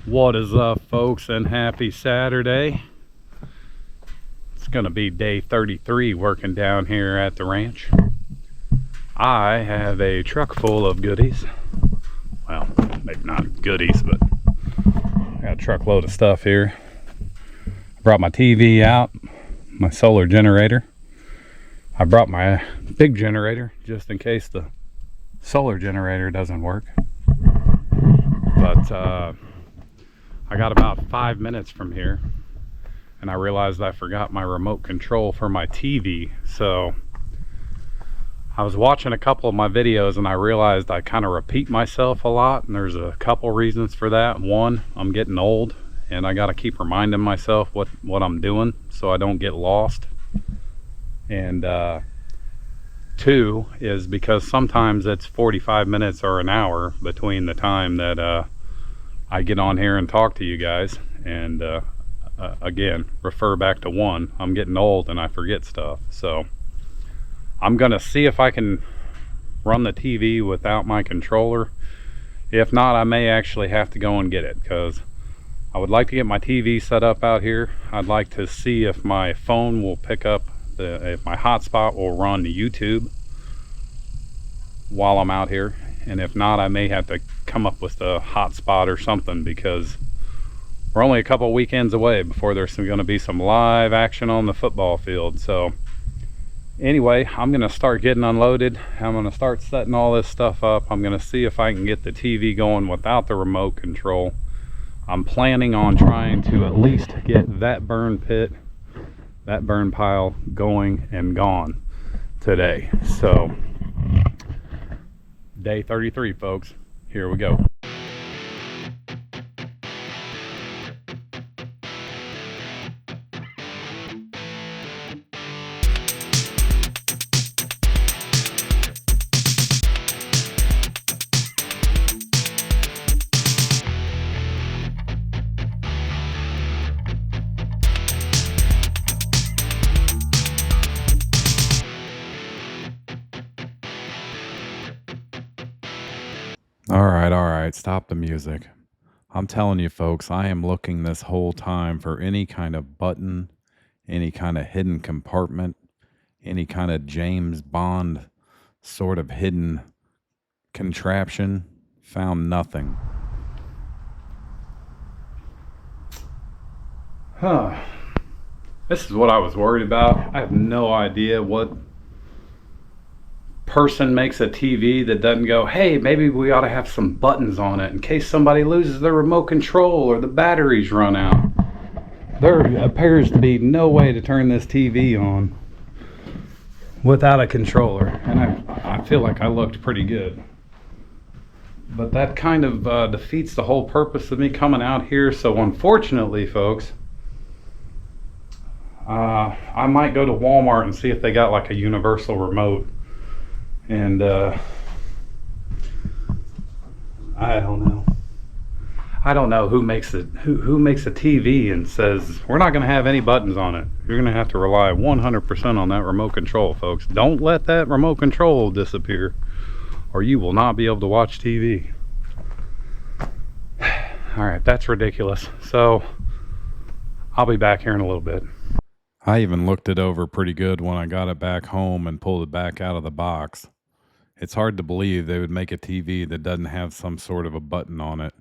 What is up, folks, and happy Saturday. It's gonna be day 33 working down here at the ranch. I have a truck full of goodies. Well, maybe not goodies, but I got a truckload of stuff here. I brought my TV out, my solar generator. I brought my big generator just in case the solar generator doesn't work. But I got about 5 minutes from here and I realized I forgot my remote control for my TV. So I was watching a couple of my videos and I realized I kind of repeat myself a lot, and there's a couple reasons for that. One, I'm getting old and I got to keep reminding myself what I'm doing so I don't get lost. And two is because sometimes it's 45 minutes or an hour between the time that I get on here and talk to you guys. And again, refer back to one, I'm getting old and I forget stuff. So I'm gonna see if I can run the TV without my controller. If not, I may actually have to go and get it, because I would like to get my TV set up out here. I'd like to see if my phone will pick up if my hotspot will run to YouTube while I'm out here. And if not, I may have to come up with a hotspot or something, because we're only a couple weekends away before there's going to be some live action on the football field. So anyway, I'm going to start getting unloaded. I'm going to start setting all this stuff up. I'm going to see if I can get the TV going without the remote control. I'm planning on trying to at least get that burn pit, that burn pile going and gone today. So day 33, folks, here we go. All right, stop the music. I'm telling you, folks, I am looking this whole time for any kind of button, any kind of hidden compartment, any kind of James Bond sort of hidden contraption. Found nothing. This is what I was worried about. I have no idea what person makes a TV that doesn't go, hey, maybe we ought to have some buttons on it in case somebody loses their remote control or the batteries run out. There appears to be no way to turn this TV on without a controller, and I feel like I looked pretty good. But that kind of defeats the whole purpose of me coming out here. So unfortunately, folks, I might go to Walmart and see if they got like a universal remote. And I don't know who makes it, who makes a TV and says we're not going to have any buttons on it. You're going to have to rely 100% on that remote control, folks. Don't let that remote control disappear, or you will not be able to watch TV. All right, that's ridiculous. So I'll be back here in a little bit. I even looked it over pretty good when I got it back home and pulled it back out of the box. It's hard to believe they would make a TV that doesn't have some sort of a button on it.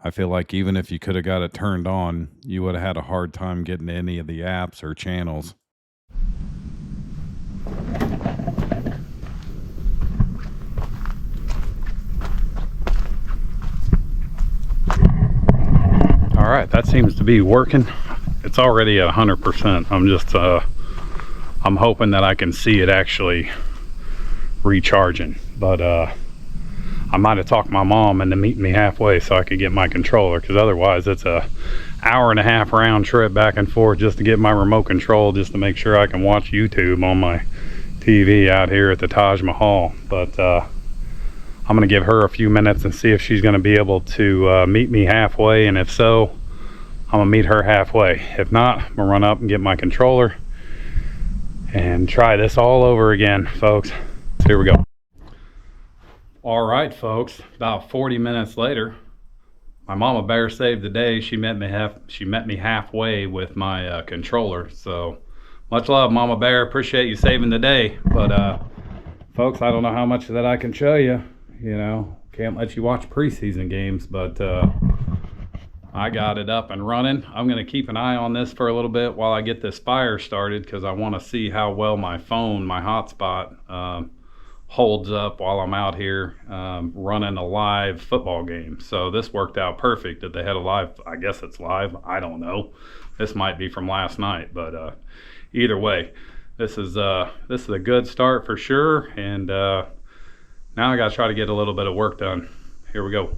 I feel like even if you could have got it turned on, you would have had a hard time getting to any of the apps or channels. All right, that seems to be working. It's already at 100%. I'm just, I'm hoping that I can see it actually recharging. But I might have talked my mom into meeting me halfway so I could get my controller, because otherwise it's a hour-and-a-half round trip back and forth just to get my remote control, just to make sure I can watch YouTube on my TV out here at the Taj Mahal. But I'm going to give her a few minutes and see if she's going to be able to meet me halfway, and if so, I'm going to meet her halfway. If not, I'm going to run up and get my controller and try this all over again, folks. So here we go. All right, folks, about 40 minutes later, my mama bear saved the day. She met me halfway with my controller. So much love, Mama Bear. Appreciate you saving the day. But folks, I don't know how much of that I can show you. You know, can't let you watch preseason games, but I got it up and running. I'm gonna keep an eye on this for a little bit while I get this fire started, because I want to see how well my phone, my hotspot, holds up while I'm out here running a live football game. So this worked out perfect that they had a live, I guess it's live, I don't know. This might be from last night, but either way, this is a good start for sure. And now I gotta try to get a little bit of work done. Here we go.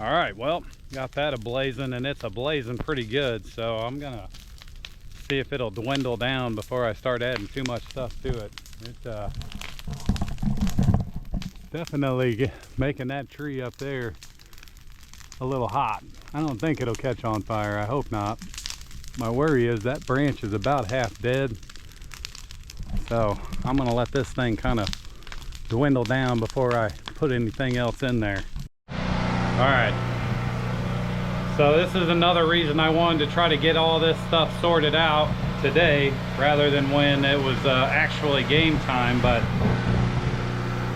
All right, well, got that ablazing, and it's ablazing pretty good. So I'm gonna see if it'll dwindle down before I start adding too much stuff to it. It's definitely making that tree up there a little hot. I don't think it'll catch on fire. I hope not. My worry is that branch is about half dead. So I'm gonna let this thing kind of dwindle down before I put anything else in there. All right, so this is another reason I wanted to try to get all this stuff sorted out today rather than when it was actually game time. But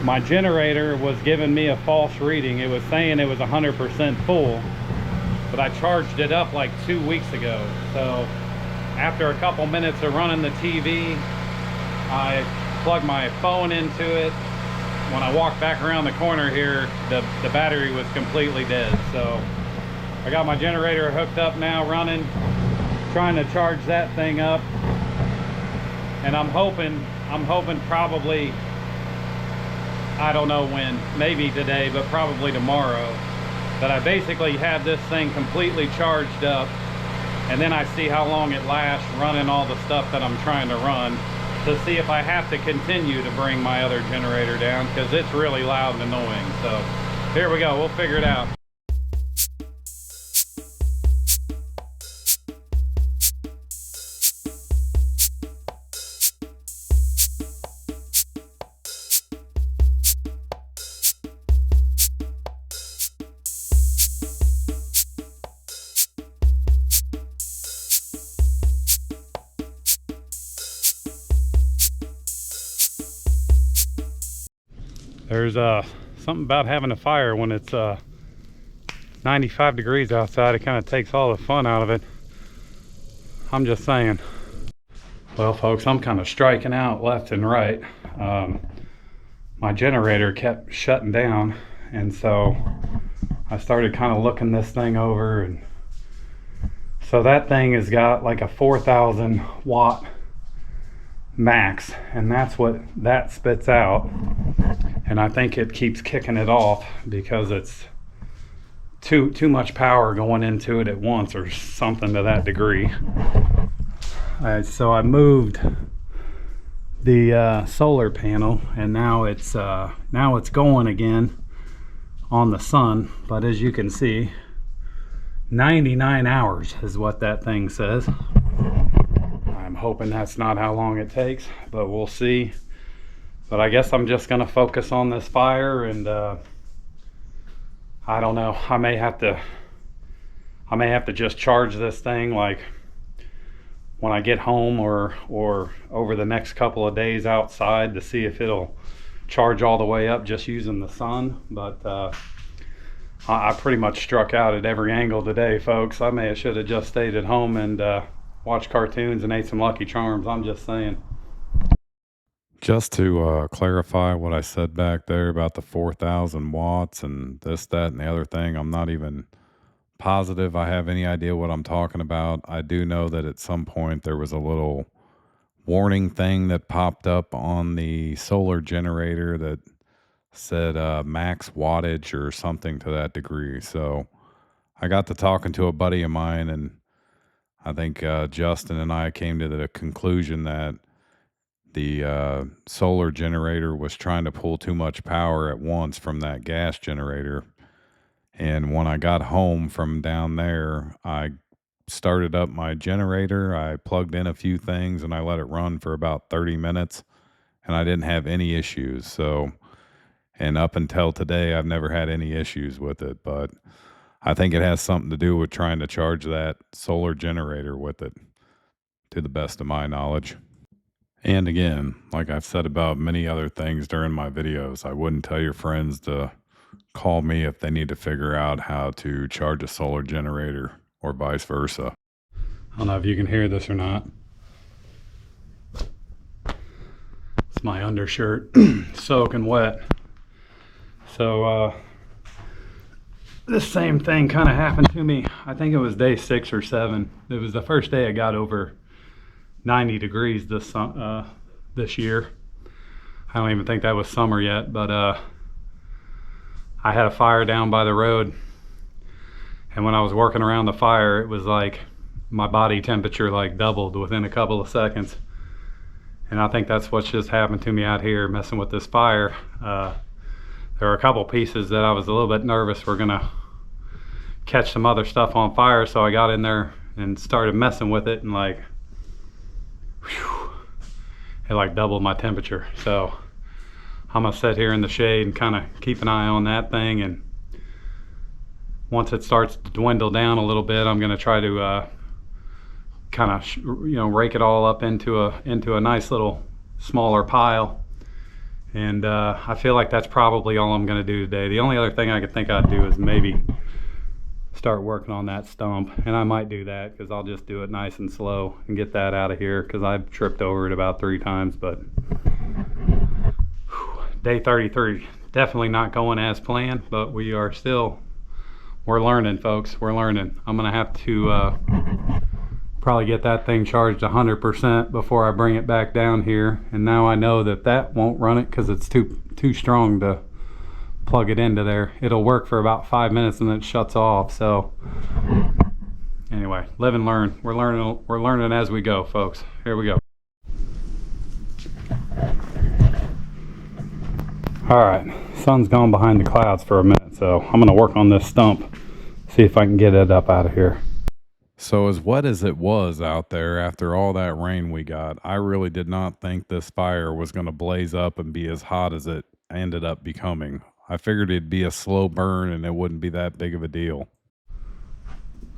my generator was giving me a false reading. It was saying it was 100% full, but I charged it up like 2 weeks ago. So after a couple minutes of running the TV, I plugged my phone into it. When I walked back around the corner here, the battery was completely dead. So I got my generator hooked up now, running, trying to charge that thing up. And I'm hoping probably, I don't know when, maybe today, but probably tomorrow, that I basically have this thing completely charged up, and then I see how long it lasts running all the stuff that I'm trying to run, to see if I have to continue to bring my other generator down, because it's really loud and annoying. So here we go, we'll figure it out. There's something about having a fire when it's 95 degrees outside. It kind of takes all the fun out of it. I'm just saying. Well, folks, I'm kind of striking out left and right. My generator kept shutting down, and so I started kind of looking this thing over, and so that thing has got like a 4,000 watt max, and that's what that spits out. And I think it keeps kicking it off because it's too much power going into it at once, or something to that degree. So I moved the solar panel, and now it's going again on the sun. But as you can see, 99 hours is what that thing says. I'm hoping that's not how long it takes, but we'll see. But I guess I'm just gonna focus on this fire, and I don't know, I may have to just charge this thing like when I get home, or over the next couple of days outside, to see if it'll charge all the way up just using the sun. But I pretty much struck out at every angle today, folks. I should have just stayed at home and watched cartoons and ate some Lucky Charms. I'm just saying. Just to clarify what I said back there about the 4,000 watts and this, that, and the other thing, I'm not even positive I have any idea what I'm talking about. I do know that at some point there was a little warning thing that popped up on the solar generator that said max wattage or something to that degree. So I got to talking to a buddy of mine, and I think Justin and I came to the conclusion that the solar generator was trying to pull too much power at once from that gas generator. And when I got home from down there, I started up my generator. I plugged in a few things and I let it run for about 30 minutes, and I didn't have any issues. So, and up until today, I've never had any issues with it, but I think it has something to do with trying to charge that solar generator with it, to the best of my knowledge. And again, like I've said about many other things during my videos, I wouldn't tell your friends to call me if they need to figure out how to charge a solar generator or vice versa. I don't know if you can hear this or not. It's my undershirt soaking wet. So this same thing kind of happened to me. I think it was day 6 or 7. It was the first day I got over 90 degrees this year. I don't even think that was summer yet, but I had a fire down by the road, and when I was working around the fire, it was like my body temperature like doubled within a couple of seconds. And I think that's what's just happened to me out here messing with this fire. There were a couple pieces that I was a little bit nervous were gonna catch some other stuff on fire, so I got in there and started messing with it, and like it like doubled my temperature. So I'm gonna sit here in the shade and kind of keep an eye on that thing, and once it starts to dwindle down a little bit, I'm gonna try to kind of rake it all up into a nice little smaller pile. And I feel like that's probably all I'm gonna do today. The only other thing I could think I'd do is maybe start working on that stump, and I might do that because I'll just do it nice and slow and get that out of here, because I've tripped over it about 3 times. But day 33, definitely not going as planned, but we're learning, folks. We're learning. I'm gonna have to probably get that thing charged 100% before I bring it back down here. And now I know that won't run it because it's too strong to plug it into there. It'll work for about 5 minutes and then it shuts off. So anyway, live and learn. We're learning as we go, folks. Here we go. All right, sun's gone behind the clouds for a minute, so I'm gonna work on this stump, see if I can get it up out of here. So as wet as it was out there after all that rain we got, I really did not think this fire was gonna blaze up and be as hot as it ended up becoming. I figured it'd be a slow burn and it wouldn't be that big of a deal.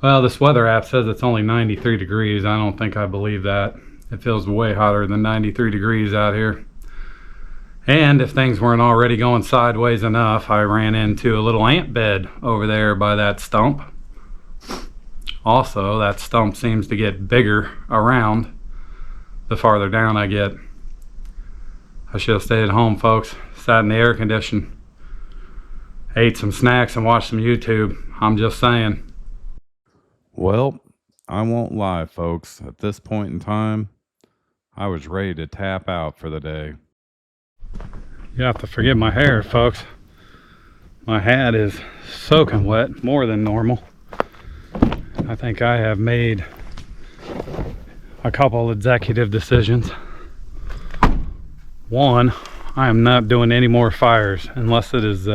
Well, this weather app says it's only 93 degrees. I don't think I believe that. It feels way hotter than 93 degrees out here. And if things weren't already going sideways enough, I ran into a little ant bed over there by that stump. Also, that stump seems to get bigger around the farther down I get. I should have stayed at home, folks. Sat in the air condition, ate some snacks and watched some YouTube. I'm just saying. Well, I won't lie, folks. At this point in time, I was ready to tap out for the day. You have to forgive my hair, folks. My hat is soaking wet, more than normal. I think I have made a couple executive decisions. One, I am not doing any more fires unless it is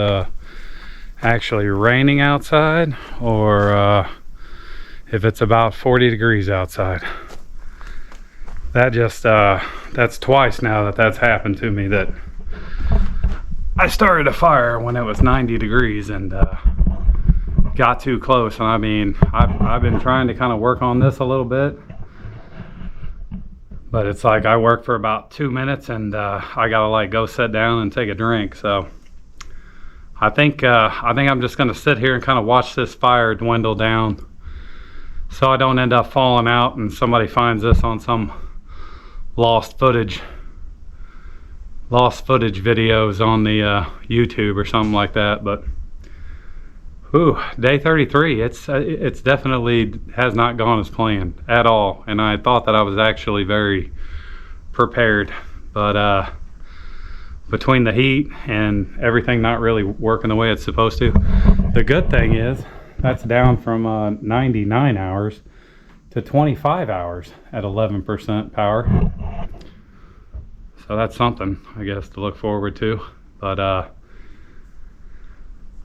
actually raining outside, or if it's about 40 degrees outside. That just that's twice now that's happened to me, that I started a fire when it was 90 degrees and got too close. And I mean, I've been trying to kind of work on this a little bit, but it's like I work for about 2 minutes and I gotta like go sit down and take a drink. So I think I'm just gonna sit here and kind of watch this fire dwindle down, so I don't end up falling out and somebody finds this on some lost footage videos on the YouTube or something like that. But whew, day 33, it's definitely has not gone as planned at all, and I thought that I was actually very prepared, but between the heat and everything not really working the way it's supposed to, the good thing is that's down from 99 hours to 25 hours at 11% power. So that's something, I guess, to look forward to. But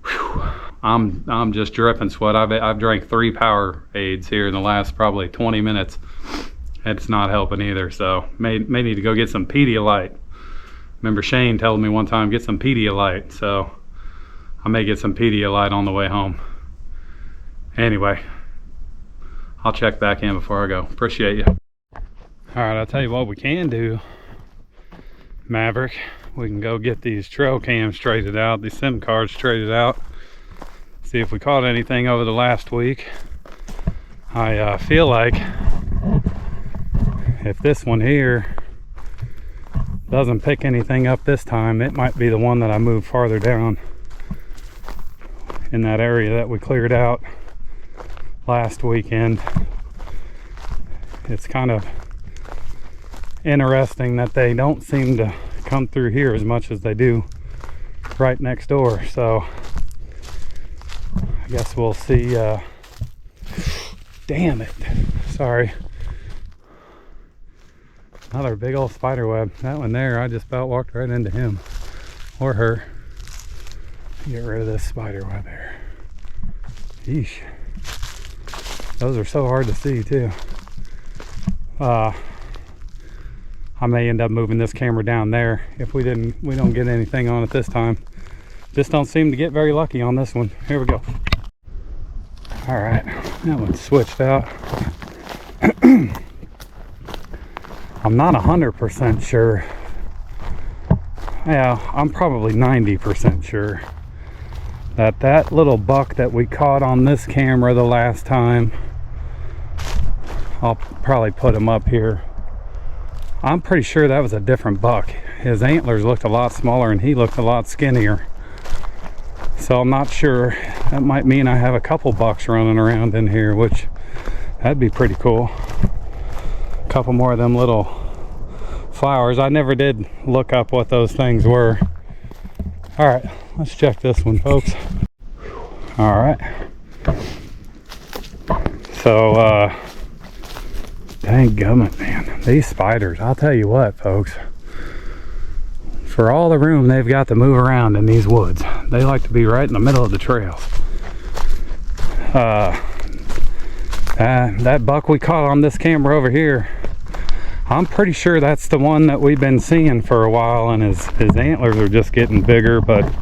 whew, I'm just dripping sweat. I've drank 3 Powerades here in the last probably 20 minutes. It's not helping either. So may need to go get some Pedialyte. Remember Shane told me one time, get some Pedialyte. So I may get some Pedialyte on the way home. Anyway, I'll check back in before I go. Appreciate you. All right, I'll tell you what we can do, Maverick. We can go get these trail cams traded out, these SIM cards traded out. See if we caught anything over the last week. I feel like if this one here doesn't pick anything up this time, it might be the one that I moved farther down in that area that we cleared out last weekend. It's kind of interesting that they don't seem to come through here as much as they do right next door. So I guess we'll see. Damn it, sorry. Another big old spider web. That one there, I just about walked right into him or her. Get rid of this spider web there. Yeesh. Those are so hard to see too. I may end up moving this camera down there if we don't get anything on it this time. Just don't seem to get very lucky on this one. Here we go. All right, that one's switched out. I'm not 100% sure. Yeah, I'm probably 90% sure that little buck that we caught on this camera the last time, I'll probably put him up here. I'm pretty sure that was a different buck. His antlers looked a lot smaller and he looked a lot skinnier. So I'm not sure. That might mean I have a couple bucks running around in here, which that'd be pretty cool. A couple more of them little flowers. I never did look up what those things were. All right, let's check this one, folks. All right. So, dang gummit, man. These spiders, I'll tell you what, folks. For all the room they've got to move around in these woods, they like to be right in the middle of the trails. That buck we caught on this camera over here, I'm pretty sure that's the one that we've been seeing for a while, and his antlers are just getting bigger, but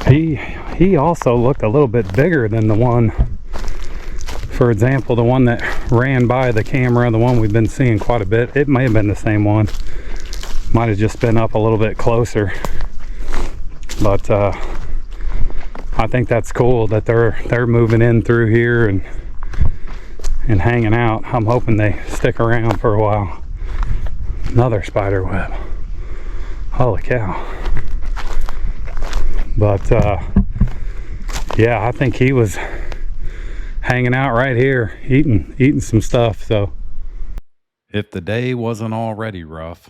he also looked a little bit bigger than the one, for example, the one that ran by the camera, the one we've been seeing quite a bit. It may have been the same one. Might have just been up a little bit closer. But I think that's cool that they're moving in through here and hanging out. I'm hoping they stick around for a while. Another spider web. Holy cow. But yeah, I think he was hanging out right here, eating some stuff. So if the day wasn't already rough,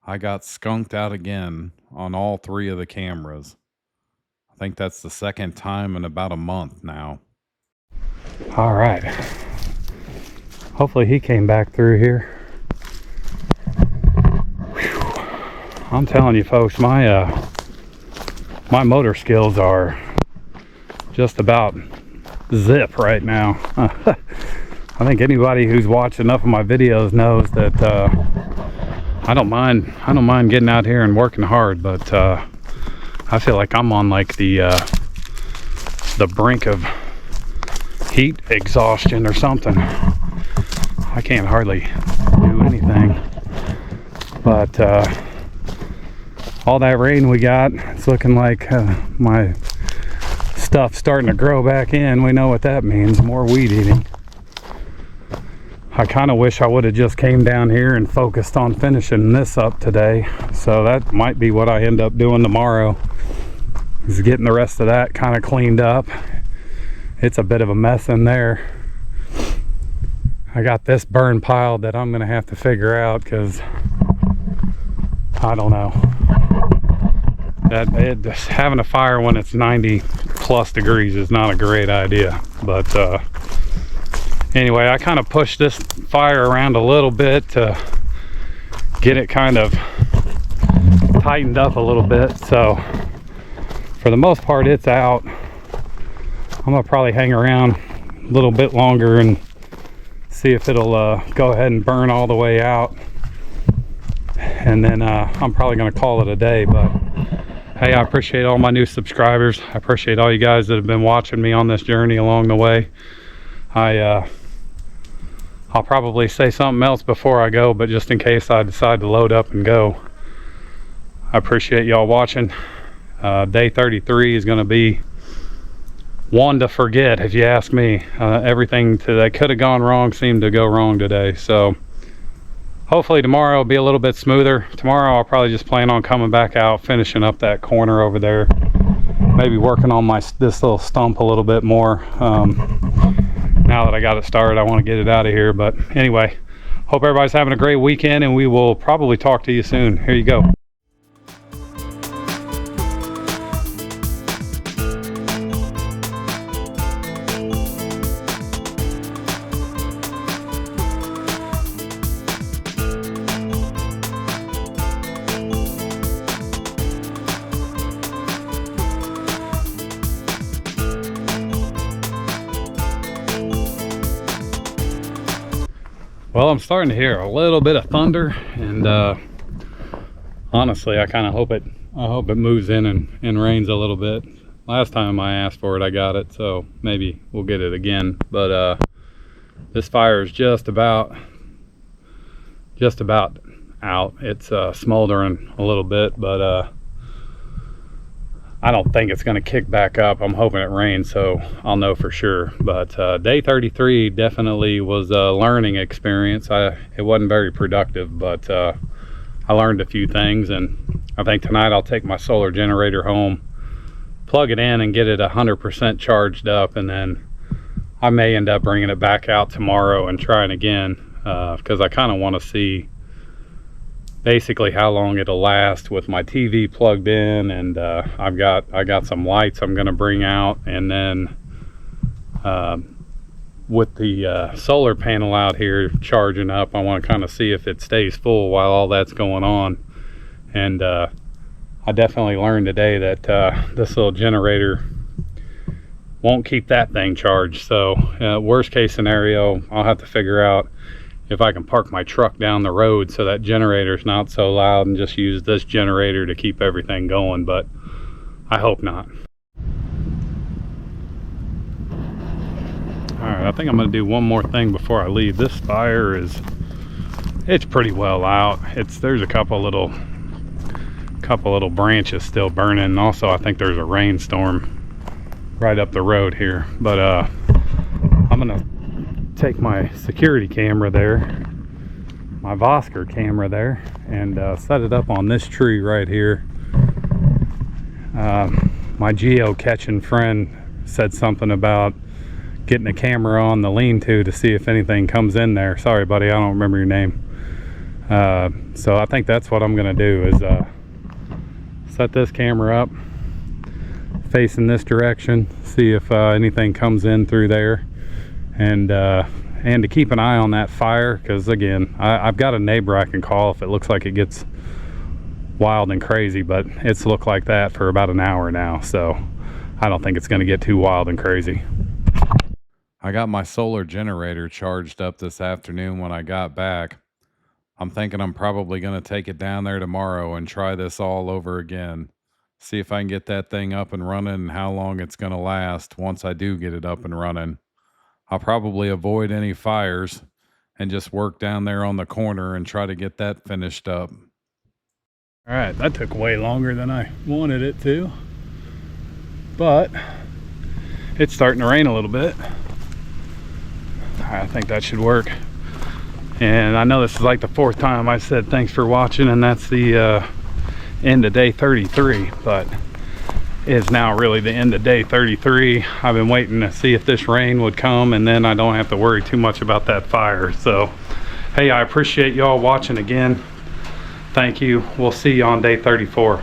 I got skunked out again on all 3 of the cameras. I think that's the second time in about a month now. All right. Hopefully he came back through here. Whew. I'm telling you folks, my motor skills are just about zip right now. I think anybody who's watched enough of my videos knows that I don't mind getting out here and working hard, but I feel like I'm on like the brink of heat exhaustion or something. I can't hardly do anything. But all that rain we got, it's looking like my stuff's starting to grow back in. We know what that means, more weed eating. I kind of wish I would have just came down here and focused on finishing this up today. So that might be what I end up doing tomorrow, is getting the rest of that kind of cleaned up. It's a bit of a mess in there. I got this burn pile that I'm gonna have to figure out, because I don't know, just having a fire when it's 90 plus degrees is not a great idea. But anyway, I kind of pushed this fire around a little bit to get it kind of tightened up a little bit. So for the most part, it's out. I'm gonna probably hang around a little bit longer and see if it'll go ahead and burn all the way out, and then I'm probably gonna call it a day. But hey, I appreciate all my new subscribers. I appreciate all you guys that have been watching me on this journey along the way. I'll probably say something else before I go, but just in case I decide to load up and go, I appreciate y'all watching. Day 33 is going to be one to forget, if you ask me. Everything that could have gone wrong seemed to go wrong today. So hopefully tomorrow will be a little bit smoother. Tomorrow I'll probably just plan on coming back out, finishing up that corner over there, maybe working on this little stump a little bit more. Now that I got it started, I want to get it out of here. But anyway, hope everybody's having a great weekend, and we will probably talk to you soon. Here you go. Well, I'm starting to hear a little bit of thunder, and honestly, I kind of hope it moves in and rains a little bit. Last time I asked for it, I got it, so maybe we'll get it again. But this fire is just about out. It's smoldering a little bit, but I don't think it's going to kick back up. I'm hoping it rains, so I'll know for sure. But day 33 definitely was a learning experience. It wasn't very productive, but I learned a few things, and I think tonight I'll take my solar generator home, plug it in, and get it 100% charged up, and then I may end up bringing it back out tomorrow and trying again, because I kind of want to see basically how long it'll last with my TV plugged in. And I got some lights I'm going to bring out, and then with the solar panel out here charging up, I want to kind of see if it stays full while all that's going on. And I definitely learned today that this little generator won't keep that thing charged. So worst case scenario, I'll have to figure out if I can park my truck down the road so that generator's not so loud, and just use this generator to keep everything going, but I hope not. Alright, I think I'm going to do one more thing before I leave. This fire it's pretty well out. There's a couple little branches still burning, and also I think there's a rainstorm right up the road here. But I'm going to take my security camera there, my Vosker camera there, and set it up on this tree right here. My geo-catching friend said something about getting a camera on the lean-to to see if anything comes in there. Sorry buddy, I don't remember your name. So I think that's what I'm gonna do, is set this camera up facing this direction, see if anything comes in through there, and to keep an eye on that fire, because again, I've got a neighbor I can call if it looks like it gets wild and crazy, but it's looked like that for about an hour now, so I don't think it's going to get too wild and crazy. I got my solar generator charged up this afternoon when I got back. I'm thinking I'm probably going to take it down there tomorrow and try this all over again. See if I can get that thing up and running, and how long it's going to last once I do get it up and running. I'll probably avoid any fires and just work down there on the corner and try to get that finished up. All right, that took way longer than I wanted it to, but it's starting to rain a little bit. I think that should work. And I know this is like the 4th time I said thanks for watching, and that's the end of day 33, but it's now really the end of day 33. I've been waiting to see if this rain would come, and then I don't have to worry too much about that fire. So hey, I appreciate y'all watching again. Thank you. We'll see you on day 34.